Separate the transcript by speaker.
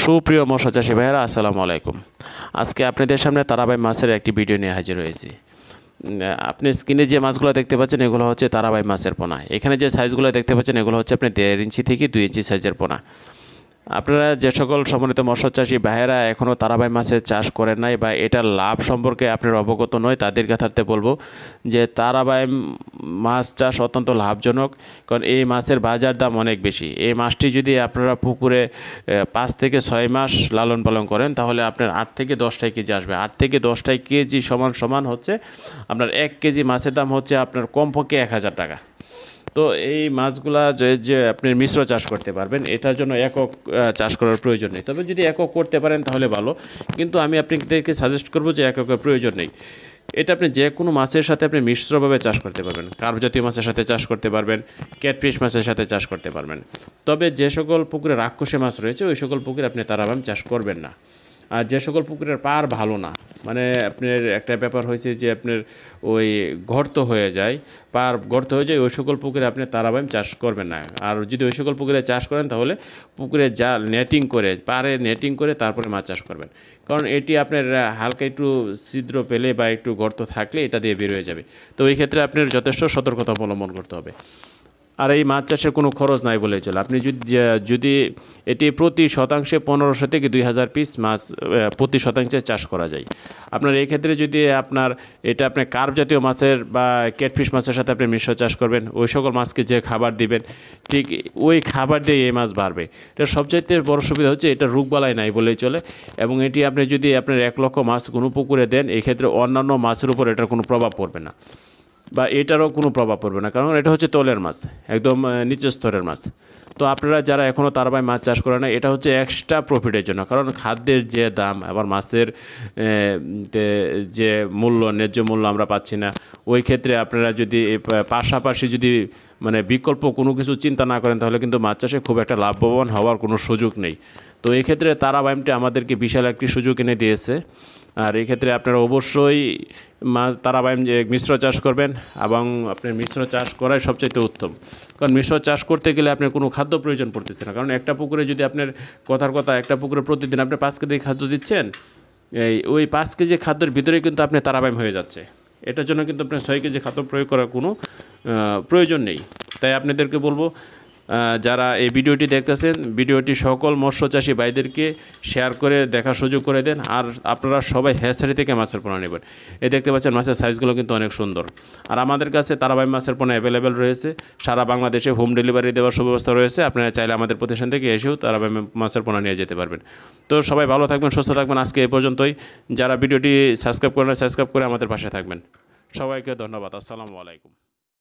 Speaker 1: সুপ্রিয় মৎস্য চাষী ভাইয়েরা, আসসালামু আলাইকুম। আজকে আপনাদের সামনে তারাবাই মাছের একটি ভিডিও নিয়ে হাজির হয়েছি। আপনি স্ক্রিনে যে মাছগুলো দেখতে পাচ্ছেন এগুলো হচ্ছে তারাবাই মাছের পোনা। এখানে যে সাইজগুলো দেখতে পাচ্ছেন এগুলো হচ্ছে আপনি 1.5 ইঞ্চি থেকে 2 ইঞ্চি সাইজের পোনা। আপনারা যে সকল সম্মানিত মৎস্য চাষী ভাইয়েরা এখনও তারাবাই মাছের চাষ করেন নাই বা এটার লাভ সম্পর্কে আপনার অবগত নয়, তাদের কথাতে বলবো যে তারাবাই মাছ চাষ অত্যন্ত লাভজনক, কারণ এই মাছের বাজার দাম অনেক বেশি। এই মাছটি যদি আপনারা পুকুরে 5 থেকে 6 মাস লালন পালন করেন তাহলে আপনার 8 থেকে 10টা কেজি আসবে। 8 থেকে 10টা কেজি সমান হচ্ছে আপনার 1 কেজি মাছের দাম হচ্ছে আপনার কমপক্ষে 1000 টাকা। তো এই মাছগুলা যে আপনি মিশ্র চাষ করতে পারবেন, এটার জন্য একক চাষ করার প্রয়োজন নেই। তবে যদি একক করতে পারেন তাহলে ভালো, কিন্তু আমি আপনাদেরকে সাজেস্ট করব যে এককের প্রয়োজন নেই। এটা আপনি যে কোনো মাছের সাথে আপনি মিশ্রভাবে চাষ করতে পারবেন। কার্প জাতীয় মাছের সাথে চাষ করতে পারবেন, ক্যাটফিশ মাছের সাথে চাষ করতে পারবেন। তবে যে সকল পুকুরে রাক্ষসে মাছ রয়েছে ওই সকল পুকুরে আপনি তারাবাই চাষ করবেন না। আর যে সকল পুকুরের পার ভালো না, মানে আপনার একটা ব্যাপার হয়েছে যে আপনার ওই গর্ত হয়ে যায়, পার গর্ত হয়ে যায়, ওই সকল পুকুরে আপনি তারাবাই চাষ করবেন না। আর যদি ওই সকল পুকুরে চাষ করেন তাহলে পুকুরে জাল নেটিং করে, পারে নেটিং করে তারপরে মাছ চাষ করবেন, কারণ এটি আপনার হালকা একটু ছিদ্র পেলে বা একটু গর্ত থাকলে এটা দিয়ে বের হয়ে যাবে। তো এই ক্ষেত্রে আপনার যথেষ্ট সতর্কতা অবলম্বন করতে হবে। আর এই মাছ চাষের কোনো খরচ নাই বলেই চলে। আপনি যদি এটি প্রতি শতাংশে 1500 থেকে 2000 পিস মাছ প্রতি শতাংশে চাষ করা যায়। আপনার এই ক্ষেত্রে যদি আপনার এটা আপনি কার্প জাতীয় মাছের বা ক্যাটফিশ মাছের সাথে আপনি মিশ্র চাষ করবেন, ওই সকল মাছকে যে খাবার দিবেন ঠিক ওই খাবার দিয়ে এই মাছ বাড়বে। এটা সবচাইতে বড় সুবিধা হচ্ছে এটা রোগবালাই নাই বলেই চলে, এবং এটি আপনি যদি আপনার 1 লক্ষ মাছ কোনো পুকুরে দেন এই ক্ষেত্রে অন্যান্য মাছের উপর এটার কোনো প্রভাব পড়বে না, বা এটারও কোনো প্রভাব পড়বে না, কারণ এটা হচ্ছে তলের মাছ, একদম নিচের স্তরের মাছ। তো আপনারা যারা এখনও তারাবাই মাছ চাষ করে না, এটা হচ্ছে এক্সট্রা প্রফিটের জন্য, কারণ খাদ্যের যে দাম আবার মাছের যে মূল্য, ন্যায্য মূল্য আমরা পাচ্ছি না। ওই ক্ষেত্রে আপনারা যদি পাশাপাশি যদি মানে বিকল্প কোনো কিছু চিন্তা না করেন তাহলে কিন্তু মাছ চাষে খুব একটা লাভবান হওয়ার কোনো সুযোগ নেই। তো এই ক্ষেত্রে তারাবাইমটি আমাদেরকে বিশাল একটি সুযোগ এনে দিয়েছে। আর এই ক্ষেত্রে আপনারা অবশ্যই তারাবাই মিশ্র চাষ করবেন, এবং আপনার মিশ্র চাষ করাই সবচাইতে উত্তম, কারণ মিশ্র চাষ করতে গেলে আপনার কোনো খাদ্য প্রয়োজন পড়তেছে না। কারণ একটা পুকুরে যদি আপনার কথার কথা একটা পুকুরে প্রতিদিন আপনি 5 কেজি খাদ্য দিচ্ছেন, ওই 5 কেজি খাদ্যের ভিতরে কিন্তু আপনি তারাবাই হয়ে যাচ্ছে। এটার জন্য কিন্তু আপনার 6 কেজি খাদ্য প্রয়োগ করার কোনো প্রয়োজন নেই। তাই আপনাদেরকে বলবো, যারা এই ভিডিওটি দেখতেছেন, ভিডিওটি সকল মৎস্য চাষী ভাইদেরকে শেয়ার করে দেখার সুযোগ করে দেন। আর আপনারা সবাই হ্যাচারি থেকে মাছের পোনা নেবেন। এই দেখতে পাচ্ছেন মাছের সাইজগুলো কিন্তু অনেক সুন্দর। আর আমাদের কাছে তারাবাই মাছের পোনা অ্যাভেলেবেল রয়েছে, সারা বাংলাদেশে হোম ডেলিভারি দেওয়ার সুব্যবস্থা রয়েছে। আপনারা চাইলে আমাদের প্রতিষ্ঠান থেকে এসেও তারাবাই মাছের পোনা নিয়ে যেতে পারবেন। তো সবাই ভালো থাকবেন, সুস্থ থাকবেন। আজকে এই পর্যন্তই। যারা ভিডিওটি সাবস্ক্রাইব করেন, সাবস্ক্রাইব করে আমাদের পাশে থাকবেন। সবাইকে ধন্যবাদ। আসসালামু আলাইকুম।